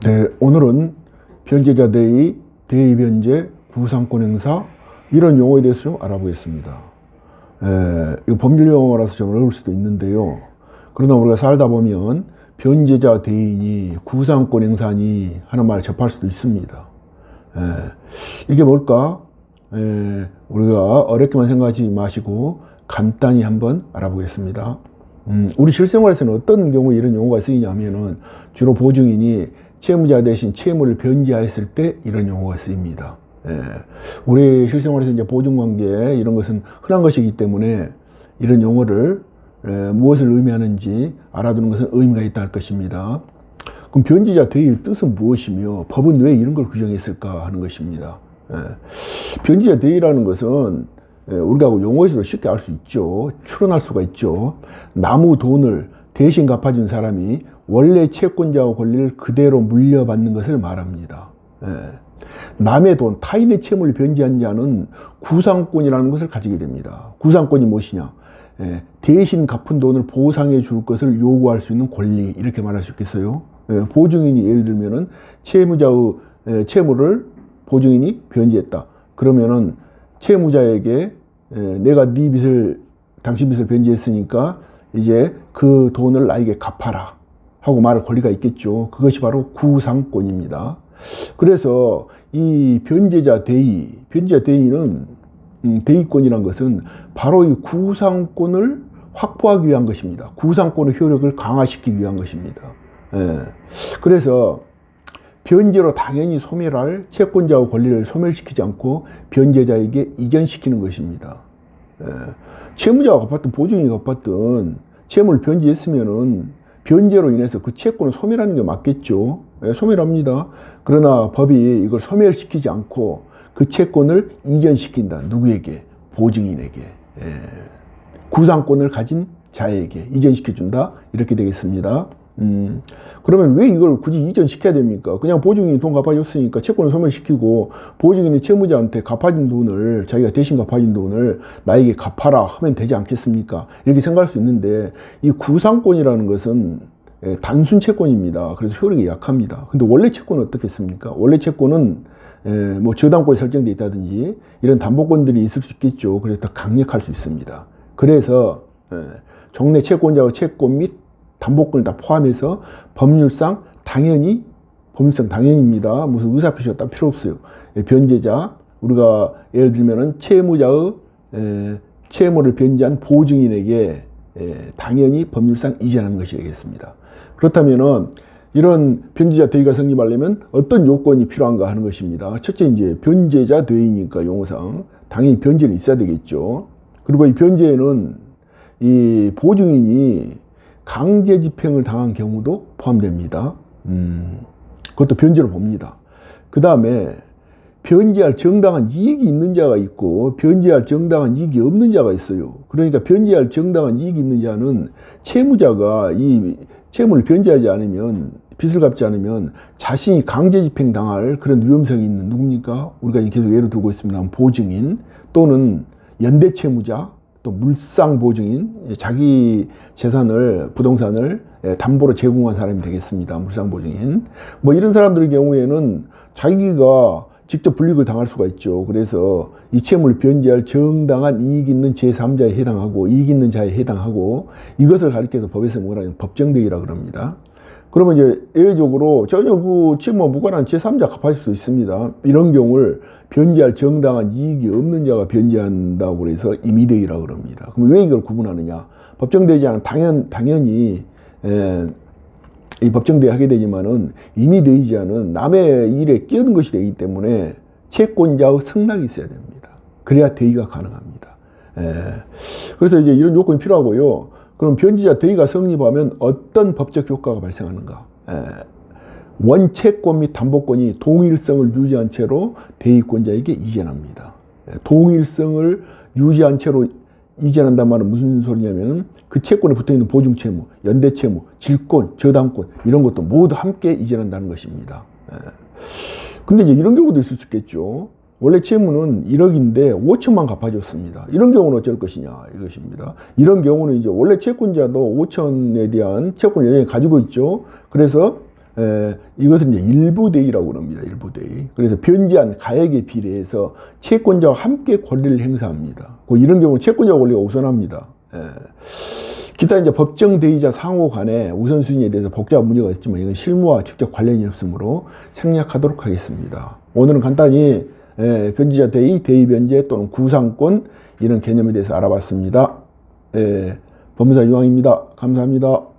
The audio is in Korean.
네, 오늘은 변제자 대의, 대의변제, 구상권 행사 이런 용어에 대해서 좀 알아보겠습니다. 이거 법률 용어라서 좀 어려울 수도 있는데요. 그러나 우리가 살다 보면 변제자 대의니 구상권 행사니 하는 말 접할 수도 있습니다. 이게 뭘까? 우리가 어렵게만 생각하지 마시고 간단히 한번 알아보겠습니다. 우리 실생활에서는 어떤 경우에 이런 용어가 쓰이냐면은 주로 보증인이 채무자 대신 채무를 변제하였을 때 이런 용어가 쓰입니다. 우리 실생활에서 이제 보증관계 이런 것은 흔한 것이기 때문에 이런 용어를 무엇을 의미하는지 알아두는 것은 의미가 있다 할 것입니다. 그럼 변제자 대의의 뜻은 무엇이며 법은 왜 이런 걸 규정했을까 하는 것입니다. 변제자 대의라는 것은 우리가 용어에서도 쉽게 알 수 있죠. 추론할 수가 있죠. 남의 돈을 대신 갚아준 사람이 원래 채권자의 권리를 그대로 물려받는 것을 말합니다. 남의 돈, 타인의 채무를 변제한 자는 구상권이라는 것을 가지게 됩니다. 구상권이 무엇이냐? 대신 갚은 돈을 보상해 줄 것을 요구할 수 있는 권리, 이렇게 말할 수 있겠어요. 보증인이 예를 들면은 채무자의 채무를 보증인이 변제했다. 그러면은 채무자에게 내가 네 빚을, 당신 빚을 변제했으니까 이제 그 돈을 나에게 갚아라 하고 말할 권리가 있겠죠. 그것이 바로 구상권입니다. 그래서 이 변제자 대의는 대의권이란 것은 바로 이 구상권을 확보하기 위한 것입니다. 구상권의 효력을 강화시키기 위한 것입니다. 그래서 변제로 당연히 소멸할 채권자의 권리를 소멸시키지 않고 변제자에게 이전시키는 것입니다. 채무자가 갚았든 보증인이 갚았든 채무를 변제했으면은 변제로 인해서 그 채권을 소멸하는 게 맞겠죠. 소멸합니다. 그러나 법이 이걸 소멸시키지 않고 그 채권을 이전시킨다. 누구에게? 보증인에게. 구상권을 가진 자에게 이전시켜준다. 이렇게 되겠습니다. 그러면 왜 이걸 굳이 이전시켜야 됩니까? 그냥 보증인이 돈 갚아줬으니까 채권을 소멸시키고 보증인이 채무자한테 갚아준 돈을, 자기가 대신 갚아준 돈을 나에게 갚아라 하면 되지 않겠습니까? 이렇게 생각할 수 있는데 이 구상권이라는 것은 단순 채권입니다. 그래서 효력이 약합니다. 근데 원래 채권은 어떻겠습니까? 원래 채권은 뭐 저당권이 설정되어 있다든지 이런 담보권들이 있을 수 있겠죠. 그래서 더 강력할 수 있습니다. 그래서 종래 채권자의 채권 및 담보권을 다 포함해서 법률상 당연입니다. 무슨 의사표시가 딱 필요 없어요. 변제자, 우리가 예를 들면은 채무자의 채무를 변제한 보증인에게 당연히 법률상 이전하는 것이 되겠습니다. 그렇다면은 이런 변제자 대의가 성립하려면 어떤 요건이 필요한가 하는 것입니다. 첫째, 이제 변제자 대의니까 용어상 당연히 변제는 있어야 되겠죠. 그리고 이 변제에는 이 보증인이 강제 집행을 당한 경우도 포함됩니다. 그것도 변제로 봅니다. 그 다음에 변제할 정당한 이익이 있는 자가 있고 변제할 정당한 이익이 없는 자가 있어요. 그러니까 변제할 정당한 이익이 있는 자는 채무자가 이 채무를 변제하지 않으면, 빚을 갚지 않으면 자신이 강제 집행 당할 그런 위험성이 있는, 누굽니까? 우리가 계속 예를 들고 있습니다. 보증인 또는 연대 채무자, 또 물상 보증인, 자기 재산을, 부동산을 담보로 제공한 사람이 되겠습니다. 물상 보증인. 뭐 이런 사람들의 경우에는 자기가 직접 불이익을 당할 수가 있죠. 그래서 이 채무를 변제할 정당한 이익 있는 제3자에 해당하고, 이익 있는 자에 해당하고, 이것을 가리켜서 법에서 뭐라 하냐면 법정대의라 그럽니다. 그러면 이제 예외적으로 전혀 그 채무와 무관한 제3자 갚아줄 수 있습니다. 이런 경우를 변제할 정당한 이익이 없는 자가 변제한다고 그래서 임의대의라고 그럽니다. 그럼 왜 이걸 구분하느냐? 법정대의자는 당연히 이 법정대의 하게 되지만은 임의대의자는 남의 일에 끼어든 것이 되기 때문에 채권자의 승낙이 있어야 됩니다. 그래야 대의가 가능합니다. 그래서 이제 이런 요건이 필요하고요. 그럼 변제자 대의가 성립하면 어떤 법적 효과가 발생하는가? 원채권 및 담보권이 동일성을 유지한 채로 대의권자에게 이전합니다. 동일성을 유지한 채로 이전한단 말은 무슨 소리냐면은 그 채권에 붙어있는 보증채무, 연대채무, 질권, 저당권 이런 것도 모두 함께 이전한다는 것입니다. 근데 이제 이런 경우도 있을 수 있겠죠. 원래 채무는 1억인데 5천만 갚아줬습니다. 이런 경우는 어쩔 것이냐 이것입니다. 이런 경우는 이제 원래 채권자도 5천에 대한 채권을 여전히 가지고 있죠. 그래서 이것은 이제 일부 대의라고 합니다. 일부 대의. 그래서 변제한 가액에 비례해서 채권자와 함께 권리를 행사합니다. 이런 경우는 채권자 권리가 우선합니다. 기타 이제 법정 대의자 상호 간에 우선순위에 대해서 복잡한 문제가 있지만 이건 실무와 직접 관련이 없으므로 생략하도록 하겠습니다. 오늘은 간단히 변제자 대의, 대의 변제 또는 구상권 이런 개념에 대해서 알아봤습니다. 법무사 유황입니다. 감사합니다.